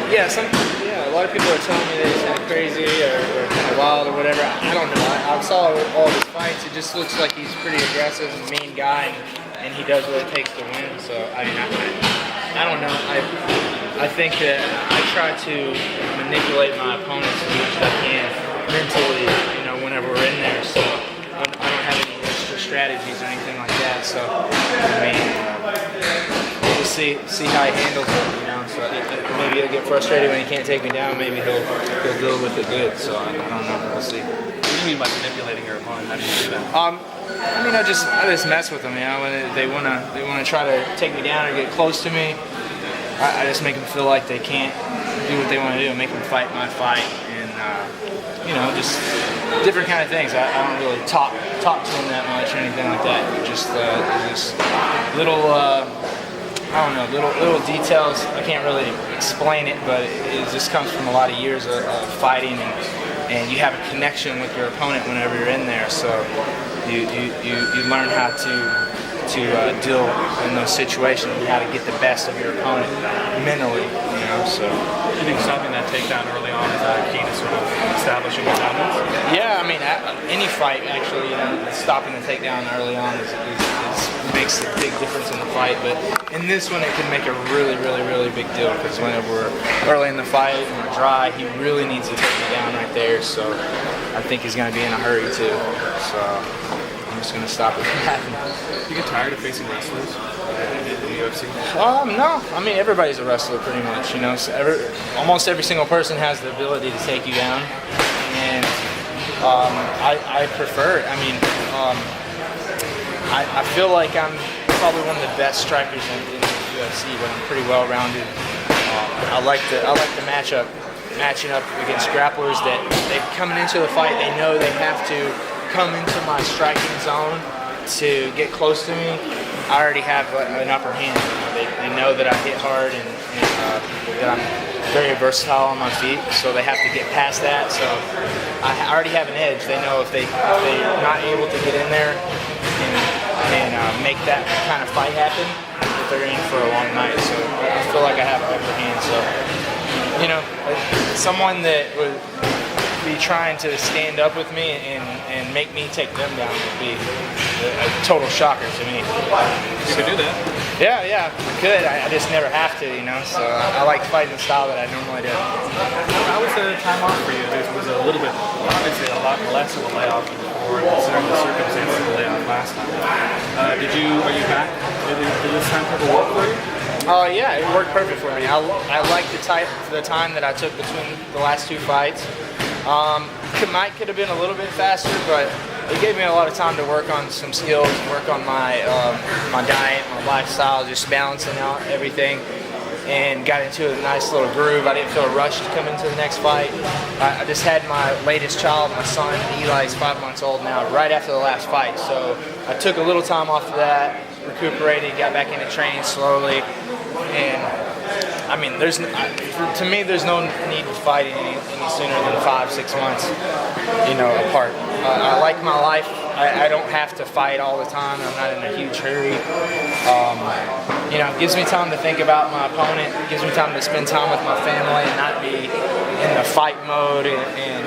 Yeah, a lot of people are telling me that he's kind of crazy or kind of wild or whatever. I don't know. I saw all his fights. It just looks like he's pretty aggressive and mean guy, and he does what it takes to win. So I mean, I don't know. I think that I try to manipulate my opponents as much as I can mentally, whenever we're in there. So I don't have any extra strategies or anything like that. So I mean, we'll see how he handles it. So maybe he'll get frustrated when he can't take me down. Maybe he'll deal with it good. So I don't know. We'll see. What do you mean by manipulating your opponent? How do you do that? I mean, I just mess with them. When they wanna try to take me down or get close to me, I just make them feel like they can't do what they want to do. Make them fight my fight, and just different kind of things. I don't really talk to them that much or anything like that. Just little. I don't know, little details. I can't really explain it, but it just comes from a lot of years of fighting, and you have a connection with your opponent whenever you're in there. So you learn how to deal in those situations and how to get the best of your opponent mentally. So you think stopping that takedown early on is key to sort of establishing your dominance? Yeah, I mean, any fight actually, stopping the takedown early on makes a big difference in the fight. But in this one, it can make a really, really, really big deal because whenever we're early in the fight and we're dry, he really needs to take me down right there. So I think he's going to be in a hurry too. So I'm just going to stop it from happening. You get tired of facing wrestlers in the UFC? No. I mean, everybody's a wrestler pretty much. So almost every single person has the ability to take you down, and I prefer it. I mean, I feel like I'm probably one of the best strikers in the UFC, but I'm pretty well-rounded. I like the matching up against grapplers that they coming into the fight. They know they have to come into my striking zone to get close to me. I already have an upper hand. They know that I hit hard and that I'm very versatile on my feet, so they have to get past that. So I already have an edge. They know if they're not able to get in there and make that kind of fight happen, that they're in for a long night. So I feel like I have an upper hand. So someone that would be trying to stand up with me and make me take them down would be a total shocker to me. You could do that. Yeah, I could. I just never have to, So I like fighting the style that I normally do. How was the time off for you? There was a little bit, obviously a lot less of a layoff before, considering the circumstances of the layoff last time. Are you back? Did this time ever work for you? Yeah, it worked perfect for me. I like the time that I took between the last two fights. Could have been a little bit faster, but it gave me a lot of time to work on some skills, work on my diet, my lifestyle, just balancing out everything, and got into a nice little groove. I didn't feel rushed to come into the next fight. I just had my latest child, my son, Eli, is 5 months old now, right after the last fight. So I took a little time off of that, recuperated, got back into training slowly, and I mean, to me, there's no need to fight any sooner than 5-6 months, apart. I like my life. I don't have to fight all the time. I'm not in a huge hurry. It gives me time to think about my opponent. It gives me time to spend time with my family and not be in the fight mode. And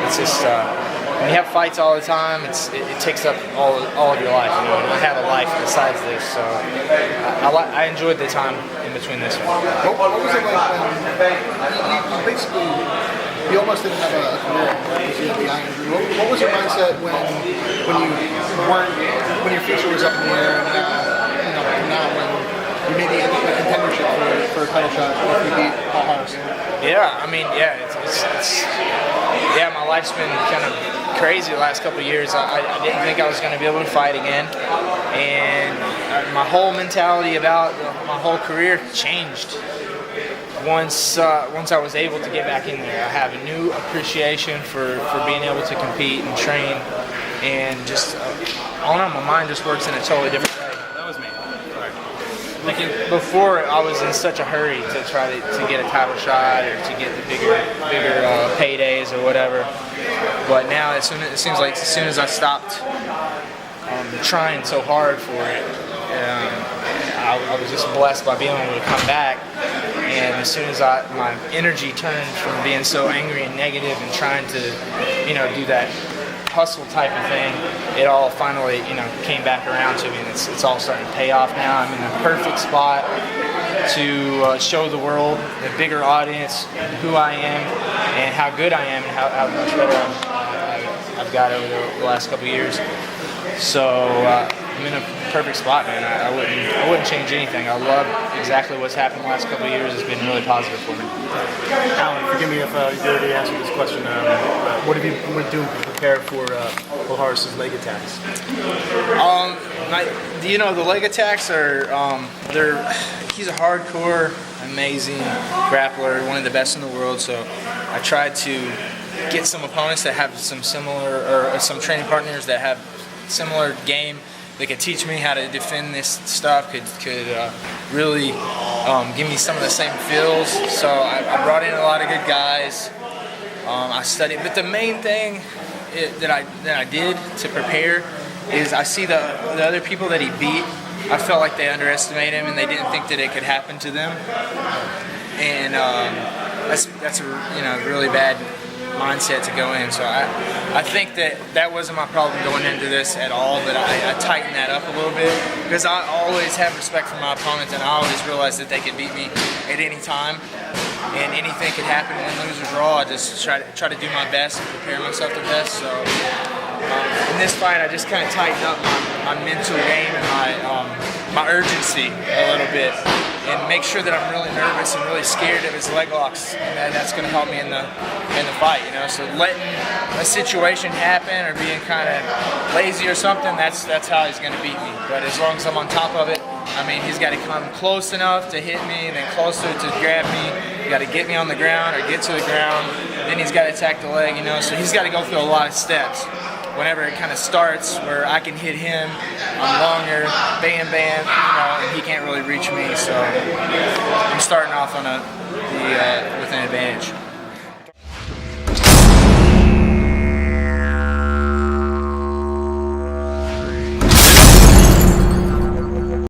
it's just when you have fights all the time, it takes up all of your life. I have a life besides this, so I enjoyed the time in between this one. What was it like when basically you almost didn't have a career because you had the eye injury? What was your mindset when your future was up in the air and now when you made the contendership for a title shot if you beat Palhares? Yeah, I mean, my life's been kind of crazy the last couple of years. I didn't think I was going to be able to fight again, and my whole mentality about my whole career changed once I was able to get back in there. I have a new appreciation for being able to compete and train, and just I don't know, my mind just works in a totally different way. That was me. Before, I was in such a hurry to try to get a title shot or to get the bigger paydays or whatever. But now, it seems like as soon as I stopped trying so hard for it, I was just blessed by being able to come back And as soon as my energy turned from being so angry and negative and trying to, do that hustle type of thing, it all finally, came back around to me, and it's all starting to pay off now. I'm in the perfect spot to show the world, the bigger audience, who I am and how good I am and how much better I've got over the last couple of years. So I'm in a perfect spot, man. I wouldn't change anything. I love exactly what's happened the last couple of years. It's been really positive for me. Alan, forgive me if you already answered this question. What have you been doing to prepare for Palhares' leg attacks? The leg attacks are he's a hardcore, amazing grappler, one of the best in the world. So I tried to get some opponents that have some similar, or some training partners that have similar game. They could teach me how to defend this stuff, could really give me some of the same feels. So I brought in a lot of good guys. I studied, but the main thing that I did to prepare is I see the other people that he beat. I felt like they underestimated him and they didn't think that it could happen to them. And that's a really bad mindset to go in. So I think that wasn't my problem going into this at all, but I tightened that up a little bit because I always have respect for my opponents, and I always realize that they could beat me at any time and anything could happen, win, lose, or draw. I just try to do my best and prepare myself the best. So in this fight, I just kind of tightened up my mental game and my urgency a little bit, and make sure that I'm really nervous and really scared of his leg locks, and that's going to help me in the fight. So letting a situation happen or being kind of lazy or something, that's how he's going to beat me. But as long as I'm on top of it, he's got to come close enough to hit me, then closer to grab me. You got to get me on the ground or get to the ground. Then he's got to attack the leg. So he's got to go through a lot of steps. Whenever it kind of starts where I can hit him, I'm longer, bam, and he can't really reach me. So I'm starting off with an advantage.